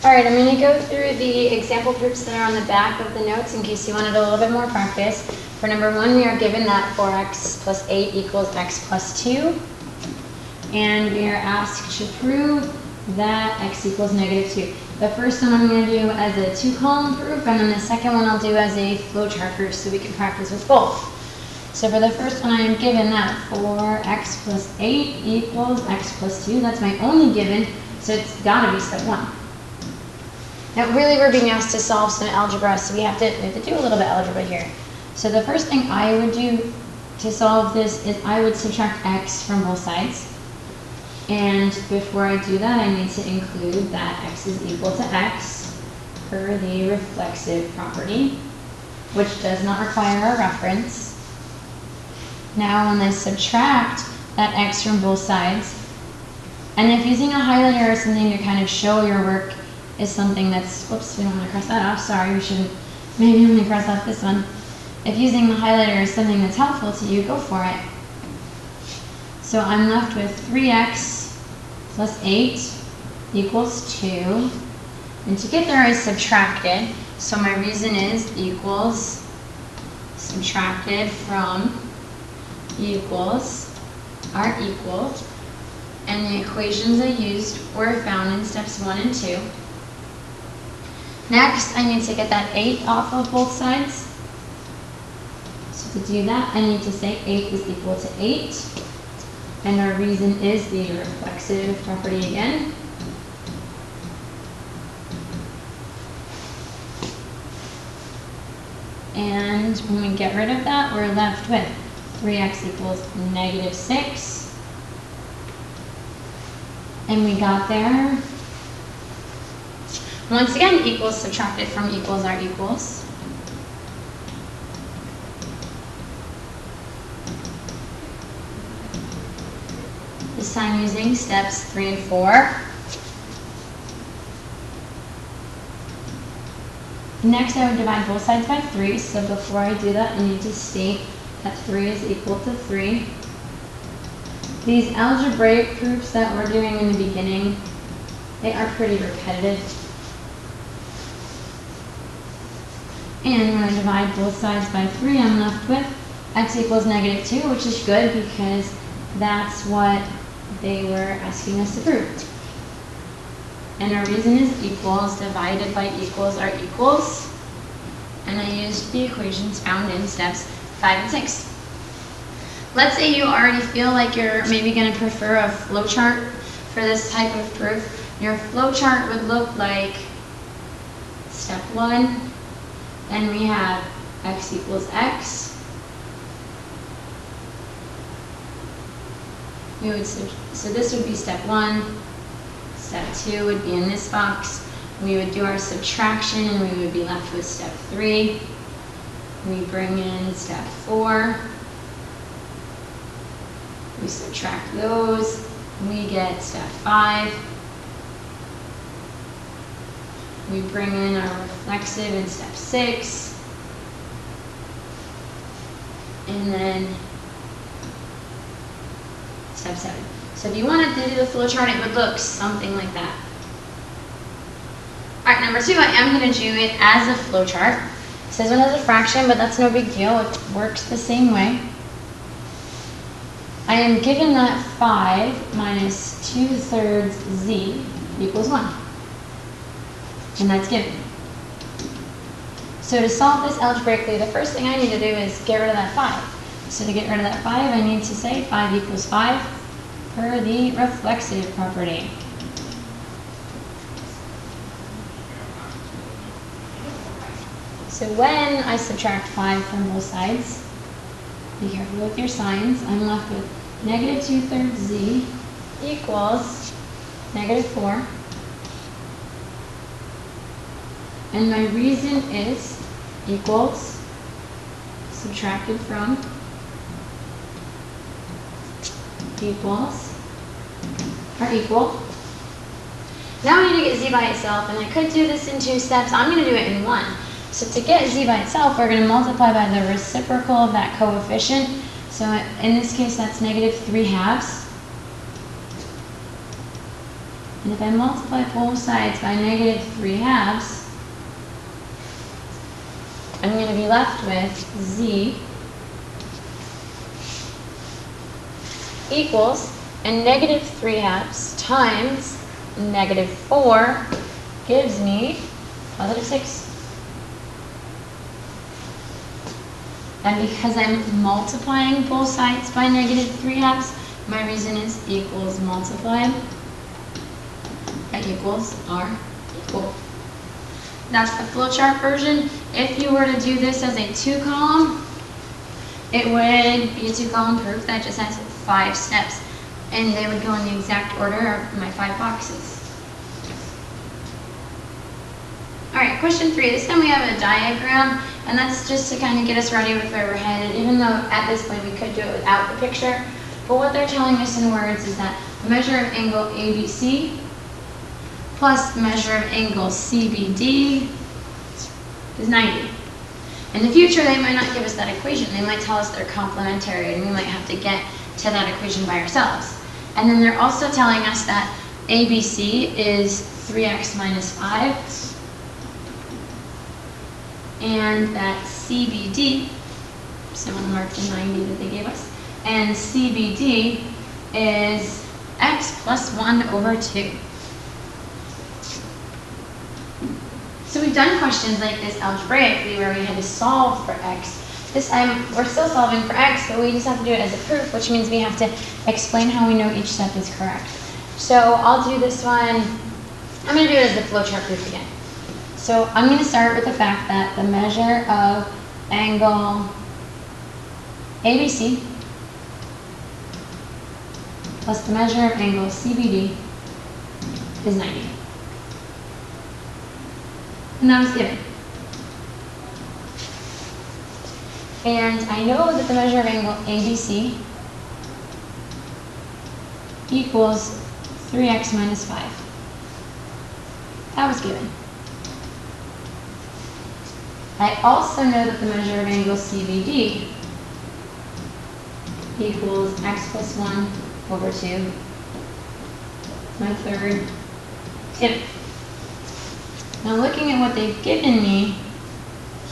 All right, I'm going to go through the example proofs that are on the back of the notes in case you wanted a little bit more practice. For number 1, we are given that 4x plus 8 equals x plus 2. And we are asked to prove that x equals negative 2. The first one I'm going to do as a 2-column proof, and then the second one I'll do as a flowchart proof so we can practice with both. So for the first one, I am given that 4x plus 8 equals x plus 2. That's my only given, so it's got to be step 1. Now really we're being asked to solve some algebra, so we have to do a little bit of algebra here. So the first thing I would do to solve this is I would subtract x from both sides. And before I do that, I need to include that x is equal to x per the reflexive property, which does not require a reference. Now when I subtract that x from both sides, and if using a highlighter or something to kind of show your work is something that's, whoops, we don't want to cross that off, sorry, we shouldn't, maybe only cross off this one. If using the highlighter is something that's helpful to you, go for it. So I'm left with 3x plus 8 equals 2. And to get there, I subtracted. So my reason is equals subtracted from equals are equal. And the equations I used were found in steps 1 and 2. Next, I need to get that 8 off of both sides. So to do that, I need to say 8 is equal to 8. And our reason is the reflexive property again. And when we get rid of that, we're left with 3x equals negative 6. And we got there. Once again, equals subtracted from equals are equals. This time using steps 3 and 4. Next, I would divide both sides by 3. So before I do that, I need to state that 3 is equal to 3. These algebraic proofs that we're doing in the beginning, they are pretty repetitive. And when I divide both sides by 3, I'm left with x equals negative 2, which is good because that's what they were asking us to prove. And our reason is equals divided by equals are equals. And I used the equations found in steps 5 and 6. Let's say you already feel like you're maybe going to prefer a flowchart for this type of proof. Your flowchart would look like step 1. Then we have x equals x. So this would be step 1. Step 2 would be in this box. We would do our subtraction and we would be left with step 3. We bring in step 4. We subtract those. We get step 5. We bring in our reflexive in step 6. And then step 7. So if you wanted to do the flowchart, it would look something like that. All right, number 2, I am going to do it as a flowchart. It says it as a fraction, but that's no big deal. It works the same way. I am given that 5 minus 2/3 z equals 1. And that's given. So to solve this algebraically, the first thing I need to do is get rid of that 5. So to get rid of that 5, I need to say 5 equals 5 per the reflexive property. So when I subtract 5 from both sides, be careful with your signs, I'm left with negative 2/3 z equals negative 4. And my reason is equals subtracted from equals are equal. Now I need to get z by itself, and I could do this in 2 steps. I'm going to do it in 1. So to get z by itself, we're going to multiply by the reciprocal of that coefficient. So in this case, that's negative 3/2. And if I multiply both sides by -3/2, I'm going to be left with z equals, and -3/2 times -4 gives me +6. And because I'm multiplying both sides by -3/2, my reason is equals multiplied by equals are equal. That's the flowchart version. If you were to do this as a 2-column, it would be a 2-column proof that just has 5 steps, and they would go in the exact order of my 5 boxes. All right, question 3. This time we have a diagram, and that's just to kind of get us ready with where we're headed, even though at this point we could do it without the picture. But what they're telling us in words is that the measure of angle ABC plus the measure of angle CBD is 90. In the future, they might not give us that equation. They might tell us they're complementary, and we might have to get to that equation by ourselves. And then they're also telling us that ABC is 3x minus 5, and that CBD, someone marked the 90 that they gave us, and CBD is x plus 1 over 2. So we've done questions like this algebraically where we had to solve for x. This time we're still solving for x, but we just have to do it as a proof, which means we have to explain how we know each step is correct. So I'll do this one, I'm going to do it as the flowchart proof again. So I'm going to start with the fact that the measure of angle ABC plus the measure of angle CBD is 90. And that was given. And I know that the measure of angle ABC equals 3x minus 5. That was given. I also know that the measure of angle CBD equals x plus 1 over 2. My third tip. Now looking at what they've given me,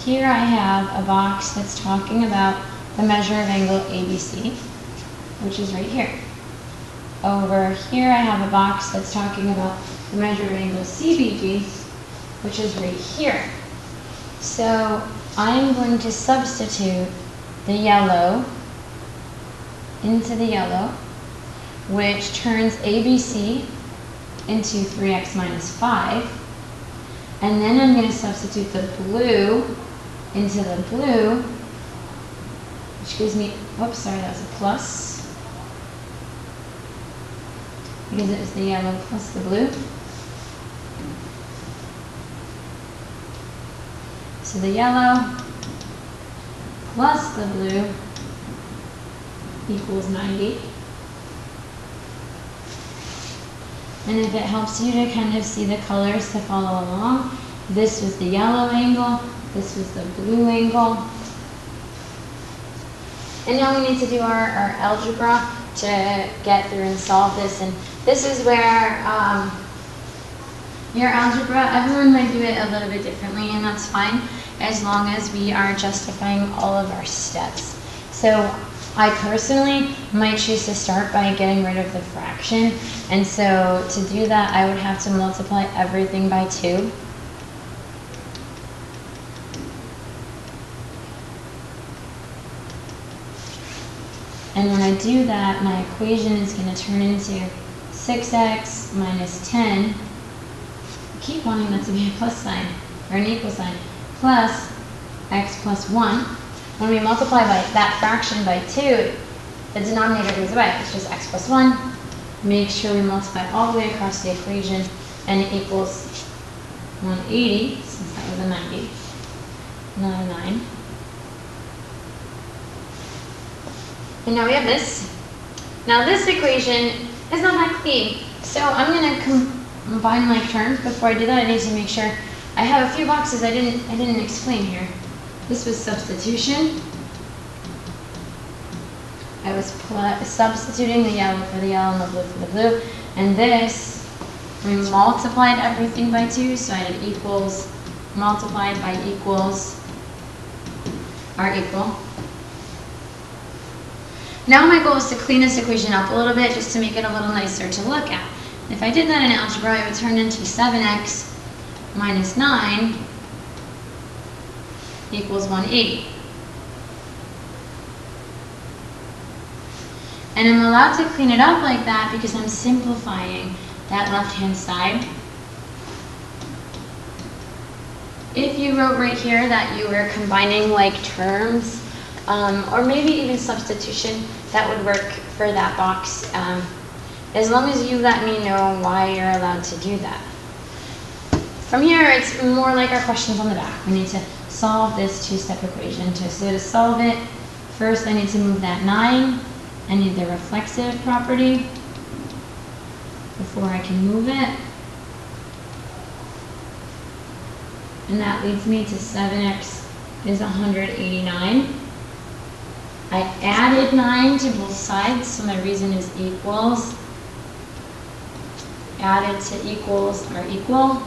here I have a box that's talking about the measure of angle ABC, which is right here. Over here I have a box that's talking about the measure of angle CBD, which is right here. So I'm going to substitute the yellow into the yellow, which turns ABC into 3x minus 5. And then I'm going to substitute the blue into the blue, which gives me, oops, sorry, that was a plus, because it was the yellow plus the blue. So the yellow plus the blue equals 90. And if it helps you to kind of see the colors to follow along, this was the yellow angle, this was the blue angle. And now we need to do our algebra to get through and solve this. And this is where your algebra, everyone might do it a little bit differently, and that's fine, as long as we are justifying all of our steps. So I personally might choose to start by getting rid of the fraction, and so to do that I would have to multiply everything by 2. And when I do that, my equation is going to turn into 6x minus 10. I keep wanting that to be a plus sign, or an equal sign, plus x plus 1. When we multiply by that fraction by 2, the denominator goes away. It's just x plus 1. Make sure we multiply all the way across the equation, and it equals 180, since that was a 90, not a 9. And now we have this. Now this equation is not that clean, so I'm going to combine like terms. Before I do that, I need to make sure I have a few boxes I didn't explain here. This was substitution. I was substituting the yellow for the yellow and the blue for the blue. And this We multiplied everything by 2, so I did equals multiplied by equals are equal. Now my goal is to clean this equation up a little bit just to make it a little nicer to look at. If I did that in algebra, it would turn into 7x minus 9 equals 180. And I'm allowed to clean it up like that because I'm simplifying that left-hand side. If you wrote right here that you were combining like terms, or maybe even substitution, that would work for that box, as long as you let me know why you're allowed to do that. From here, it's more like our questions on the back. We need to solve this two-step equation. So to solve it, first I need to move that 9. I need the reflexive property before I can move it. And that leads me to 7x is 189. I added 9 to both sides, so my reason is equals. Added to equals are equal.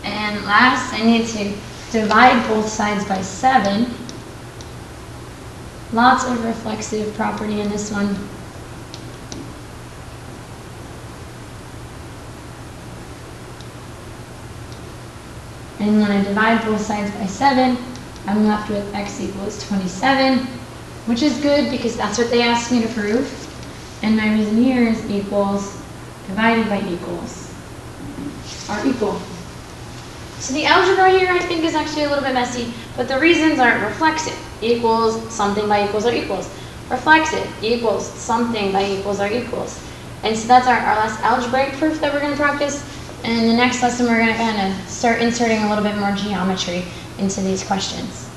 And last, I need to divide both sides by 7. Lots of reflexive property in this one. And when I divide both sides by 7, I'm left with x equals 27, which is good because that's what they asked me to prove. And my reason here is equals divided by equals are equal. So the algebra here I think is actually a little bit messy, but the reasons aren't reflexive. Equals something by equals are equals. Reflexive equals something by equals are equals. And so that's our last algebraic proof that we're going to practice. And in the next lesson we're going to kind of start inserting a little bit more geometry into these questions.